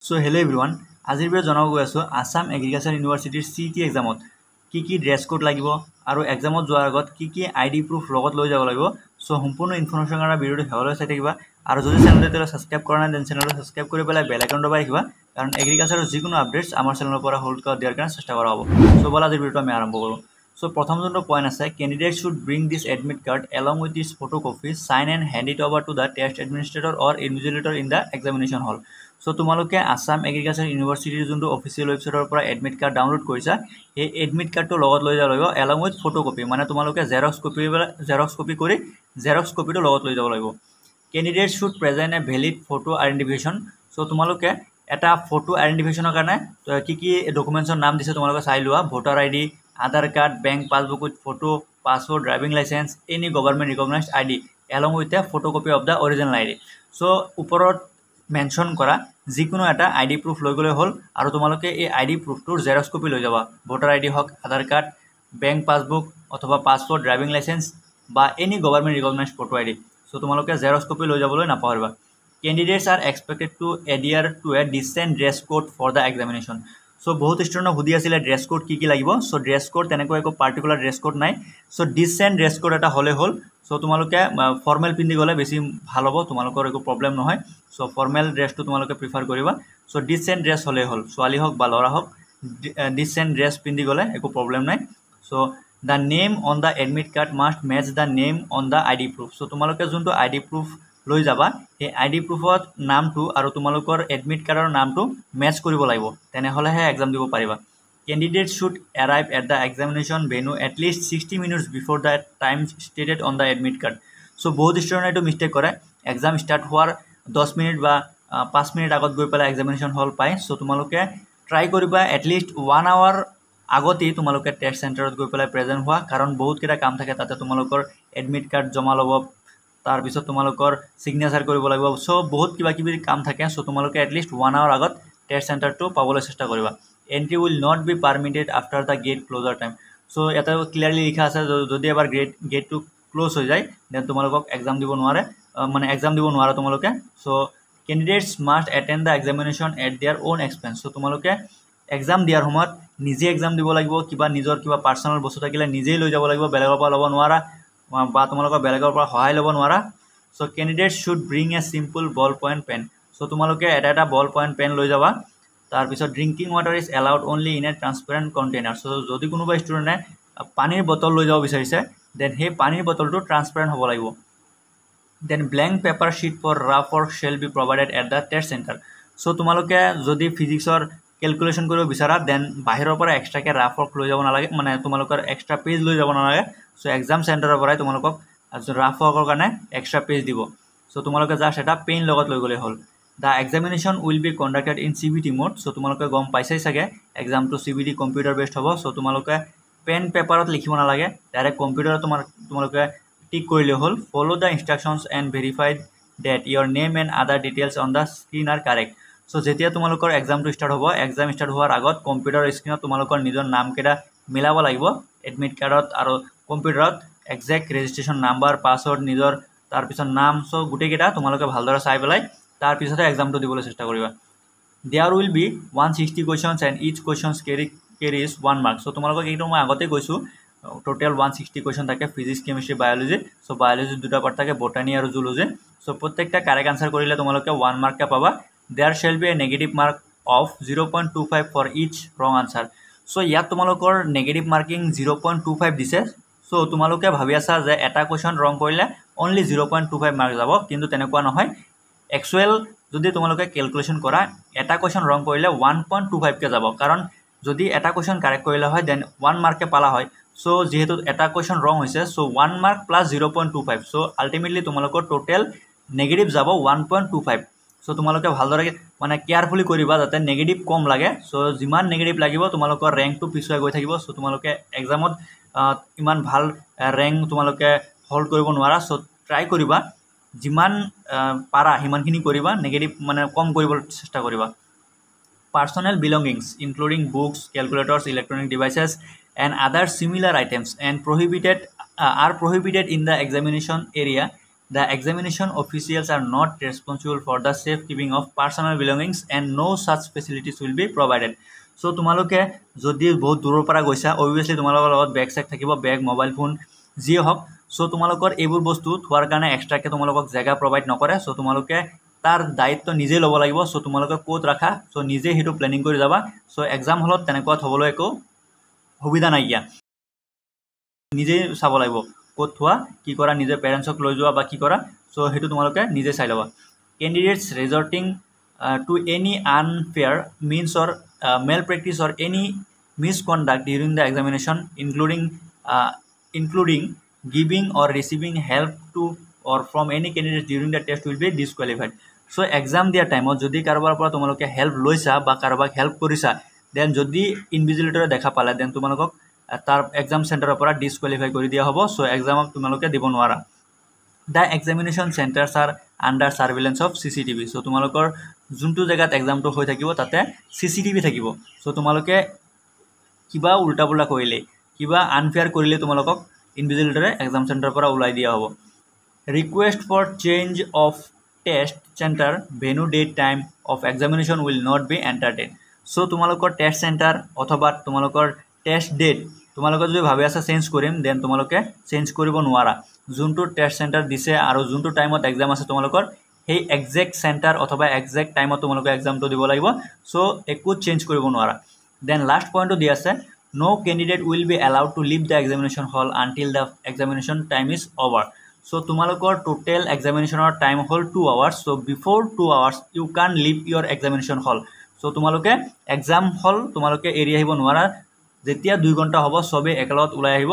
So hello everyone. আজিৰ video' জনাব গৈ আছো আসাম এগ্ৰিকালচাৰ ইউনিভাৰ্চিটিৰ CET এক্সামত কি ড্ৰেছ কোড লাগিব আৰু এক্সামত যোৱাৰ আগত কি আইডি প্ৰুফ লগত লৈ যাব লাগিব। সো সম্পূৰ্ণ ইনফৰমেশ্যন কাৰণে ভিডিঅ'টো হেবলৈ চাই থাকিবা আৰু যদি চেনেলটো সাবস্ক্ৰাইব কৰা নাই দেন চেনেলটো সাবস্ক্ৰাইব কৰি পেলাই বেল আইকন দবাই ৰাখিবা কাৰণ এগ্ৰিকালচাৰৰ যিকোনো আপডেটছ আমাৰ চেনেলৰ পৰা হোল্ড কৰা দিয়াৰ কাৰণে চেষ্টা কৰা হ'ব। সো বলা আজিৰ ভিডিঅ'টো আমি আৰম্ভ কৰোঁ। So প্ৰথম যোনটো পইণ্ট আছে candidate should bring this admit card along with its photocopy, sign and hand it over to the test administrator or invigilator in the examination hall. So তোমালোকে আসাম এগ্ৰিকালচাৰ ইউনিভাৰ্চিটিৰ যোনটো অফিচিয়েল ৱেবছাইটৰ পৰা এডমিট কাৰ্ড ডাউনলোড কৰিছা এই admit কাৰ্ডটো লগত লৈ যাব লাগিব along with photocopy, মানে তোমালোকে জেৰক্স কপি কৰি জেৰক্স কপিটো লগত লৈ যাব লাগিব। Candidate should present a valid photo identification. So তোমালোকে এটা ফটো আইডেন্টিফিকেশনৰ কাৰণে কি ডকুমেন্টছৰ নাম দিছে তোমালোকে চাই লোৱা। Voter ID, Aadhaar card, bank passbook with photo, passport, driving licence, any government recognised ID along with a photocopy of the original ID. So ওপৰত মেনশন কৰা যিকোনো এটা আইডি প্ৰুফ লৈ গ'লে হ'ল আৰু তোমালোকে এই আইডি প্ৰুফটোৰ জেৰক্স কপি লৈ যাবা। ভোটাৰ আইডি হওক, আধাৰ কাৰ্ড, বেংক পাছবুক অথবা পাছপোৰ্ট, ড্ৰাইভিং লাইসেন্স বা any government recognised photo ID. So তোমালোকে জেৰক্স কপি লৈ যাবলৈ নাপাহৰিবা। Candidates are expected to adhere to a decent dress code for the examination. So বহুত ষ্টুডেণ্টক সুধি আছিলে ড্ৰেছ কোড কি লাগিব। সো ড্ৰেছ কোড তেনেকৈ একো পাৰ্টিকুলাৰ ড্ৰেছ কোড নাই। সো ডিচেণ্ট ড্ৰেছ কোড এটা হ'লে হ'ল। সো তোমালোকে ফৰ্মেল পিন্ধি গ'লে বেছি ভাল হ'ব, তোমালোকৰ একো প্ৰব্লেম নহয়। সো ফৰ্মেল ড্ৰেছটো তোমালোকে প্ৰিফাৰ কৰিবা। সো ডিচেণ্ট ড্ৰেছ হ'লে হ'ল, ছোৱালী হওক বা ল'ৰা হওক ডিচেণ্ট ড্ৰেছ পিন্ধি গ'লে একো প্ৰব্লেম নাই। So the name on the admit card must match the name on the ID proof. So তোমালোকে যোনটো আইডি প্ৰুফ লৈ যাবা এই আইডি প্ৰুফত নামটো আৰু তোমালোকৰ এডমিট কাৰ্ডৰ নামটো মেচ কৰিব লাগিব, তেনেহ'লেহে এক্সাম দিব পাৰিবা। Candidates should arrive at the examination venue at least 60 minutes before the time stated on the admit card. So বহুত ষ্টুডেণ্টে এইটো মিষ্টেক কৰে, এক্সাম ষ্টাৰ্ট হোৱাৰ 10 মিনিট বা 5 মিনিট আগত গৈ পেলাই এক্সামিনেশ্যন হল পায়। সো তোমালোকে ট্ৰাই কৰিবা এটলিষ্ট 1 আৱাৰ আগতেই তোমালোকে টেষ্ট চেণ্টাৰত গৈ পেলাই প্ৰেজেণ্ট হোৱা, কাৰণ বহুতকেইটা কাম থাকে তাতে। তোমালোকৰ এডমিট কাৰ্ড জমা ল'ব, তাৰপিছত তোমালোকৰ সিগনেচাৰ কৰিব লাগিব। সো বহুত কিবা কাম থাকে। সো তোমালোকে এটলিষ্ট 1 আৱাৰ আগত টেষ্ট চেণ্টাৰটো পাবলৈ চেষ্টা কৰিবা। Entry will not be permitted after the gate closure time. So ইয়াতে ক্লিয়াৰলি লিখা আছে যদি এবাৰ গেটটো ক্লোজ হৈ যায় দেন তোমালোকক এক্সাম দিব নোৱাৰে, মানে এক্সাম দিব নোৱাৰা তোমালোকে। So candidates must attend the examination at there on expense. So তোমালোকে এক্সাম দিয়াৰ সময়ত নিজে এক্সাম দিব লাগিব। নিজৰ পাৰ্চনেল বস্তু থাকিলে নিজেই লৈ যাব লাগিব, বেলেগৰ পৰা ল'ব নোৱাৰা বা তোমালোকৰ বেলেগৰ পৰা সহায় ল'ব নোৱাৰা। So candidates should bring a simple ball point pen. So তোমালোকে এটা বল পইণ্ট পেন লৈ যাবা। তাৰপিছত drinking water is allowed only in a transparent container. So যদি কোনোবা ষ্টুডেণ্টে পানীৰ বটল লৈ যাব বিচাৰিছে দেন সেই পানীৰ বটলটো ট্ৰান্সপাৰেণ্ট হ'ব লাগিব। Then blank paper sheet for rough work shall be provided at the test centre. So তোমালোকে যদি ফিজিক্সৰ কেলকুলেশ্যন কৰিব বিচাৰা দেন বাহিৰৰ পৰা এক্সট্ৰাকৈ ৰাফ ৱৰ্ক লৈ যাব নালাগে, মানে তোমালোকৰ এক্সট্ৰা পেজ লৈ যাব নালাগে। সো এক্সাম চেণ্টাৰৰ পৰাই তোমালোকক ৰাফ ৱৰ্কৰ কাৰণে এক্সট্ৰা পেজ দিব। সো তোমালোকে জাষ্ট এটা পেইন লগত লৈ গ'লে হ'ল। The examination will be conducted in CBT mode. So তোমালোকে গম পাইছাই চাগে এক্সামটো CBT কম্পিউটাৰ বেছড হ'ব। সো তোমালোকে পেন পেপাৰত লিখিব নালাগে, ডাইৰেক্ট কম্পিউটাৰত তোমালোকে টিক কৰিলে হ'ল। Follow' the instructions and verified that your name and other details on the screen are correct. So যেতিয়া তোমালোকৰ এক্সামটো ষ্টাৰ্ট হ'ব, এক্সাম ষ্টাৰ্ট হোৱাৰ আগত কম্পিউটাৰ স্ক্ৰীণত তোমালোকৰ নিজৰ নামকেইটা মিলাব লাগিব এডমিট কাৰ্ডত আৰু কম্পিউটাৰত। একজেক্ট ৰেজিষ্ট্ৰেশ্যন নাম্বাৰ, পাছৱৰ্ড নিজৰ, তাৰপিছত নাম। সো গোটেইকেইটা তোমালোকে ভালদৰে চাই পেলাই তাৰপিছতহে এক্সামটো দিবলৈ চেষ্টা কৰিবা। There will be 160 questions and each questions carries 1 mark. So তোমালোকক এইটো মই আগতে কৈছোঁ, টোটেল 160 কুৱেশ্যন থাকে physics, chemistry, biology. So biology দুটা পাৰ্ট থাকে, বটানী আৰু জুলজি। সো প্ৰত্যেকটা কাৰেক্ট আনচাৰ কৰিলে তোমালোকে 1 মাৰ্ককৈ পাবা। There shall be a negative mark of 0.25 for each wrong answer. So ইয়াত তোমালোকৰ নেগেটিভ মাৰ্কিং 0.25 দিছে। সো তোমালোকে ভাবি আছা যে এটা কুৱেশ্যন ৰং কৰিলে অনলি 0.25 মাৰ্ক যাব, কিন্তু তেনেকুৱা নহয়। একচুৱেল যদি তোমালোকে কেলকুলেশ্যন কৰা এটা কুৱেশ্যন ৰং কৰিলে 1.25কৈ যাব, কাৰণ যদি এটা কুৱেশ্যন কাৰেক্ট কৰিলে হয় দেন 1 মাৰ্ককৈ পালা হয়। সো যিহেতু এটা কুৱেশ্যন ৰং হৈছে, so 1 mark plus 0.25। So ultimately তোমালোকৰ টোটেল নেগেটিভ যাব 1.25। সো তোমালোকে ভালদৰে মানে কেয়াৰফুলি কৰিবা যাতে নেগেটিভ কম লাগে। সো যিমান নেগেটিভ লাগিব তোমালোকৰ ৰেংকটো পিছুৱাই গৈ থাকিব। সো তোমালোকে এক্সামত ইমান ভাল ৰেংক তোমালোকে হোল্ড কৰিব নোৱাৰা। সো ট্ৰাই কৰিবা যিমান পাৰা সিমানখিনি কৰিবা, নেগেটিভ মানে কম কৰিবলৈ চেষ্টা কৰিবা। Personal belongings including books, calculators, electronic devices and other similar items and prohibited in the examination area The examination officials are not responsible for the safekeeping of personal belongings and no such facilities will be provided. So তোমালোকে যদি বহুত দূৰৰ পৰা গৈছা obviously তোমালোকৰ লগত বেগ check থাকিব, বেগ mobile phone যি হওক। সো তোমালোকৰ এইবোৰ বস্তু থোৱাৰ কাৰণে এক্সট্ৰাকে তোমালোকক জায়গা প্ৰভাইড নকৰে। সো তোমালোকে তাৰ দায়িত্ব নিজে ল'ব লাগিব। সো তোমালোকে ক'ত ৰাখা সো নিজে হেতু প্ল্যানিং কৰি যাবা। সো এক্সাম হলত তেনেকুৱা থবলৈ একো সুবিধা নাইকিয়া, নিজে চাব লাগিব ক'ত থোৱা কি কৰা, নিজে পেৰেণ্টছক লৈ যোৱা বা কি কৰা। সো হেতু তোমালোকে নিজে চাই ল'বা। Candidates resorting to any unfair means or malpractice or any misconduct during the examination, including giving or receiving help to or from any candidate during the test will be disqualified. So exam দিয়া টাইমত যদি কাৰোবাৰ পৰা তোমালোকে help লৈছা বা কাৰোবাক help কৰিছা, দেন যদি ইনভিজিলেটৰে দেখা পালে দেন তোমালোকক তাৰ এক্সাম চেণ্টাৰৰ পৰা ডিছকুৱালিফাই কৰি দিয়া হ'ব। সো এক্সামক তোমালোকে দিব নোৱাৰা। The examination centers are under surveillance of CCTV. So তোমালোকৰ যোনটো জেগাত এক্সামটো হৈ থাকিব তাতে CCTV থাকিব। সো তোমালোকে কিবা উল্টা পুল্টা কৰিলে, কিবা আনফেয়াৰ কৰিলে তোমালোকক ইনভিজিলেটৰে এক্সাম চেণ্টাৰৰ পৰা ওলাই দিয়া হ'ব। Request for change of test center, venue, date, time of examination will not be entertained. So তোমালোকৰ টেষ্ট চেণ্টাৰ অথবা তোমালোকৰ টেষ্ট ডেট তোমালোকে যদি ভাবি আছা চেঞ্জ কৰিম, দেন তোমালোকে চেঞ্জ কৰিব নোৱাৰা। যোনটো টেষ্ট চেণ্টাৰ দিছে আৰু যোনটো টাইমত এক্সাম আছে তোমালোকৰ সেই একজেক্ট চেণ্টাৰ অথবা একজেক্ট টাইমত তোমালোকে এক্সামটো দিব লাগিব। সো একো চেঞ্জ কৰিব নোৱাৰা। দেন লাষ্ট পইণ্টটো দি আছে, no candidate will be allowed to leave the examination hall until the examination time is over. So তোমালোকৰ টোটেল এক্সামিনেশ্যনৰ টাইম হ'ল 2 hours. So before 2 hours you can't leave your examination hall. So তোমালোকে exam হল তোমালোকে এৰি আহিব নোৱাৰা। যেতিয়া 2 ঘণ্টা হ'ব সবে একেলগত ওলাই আহিব।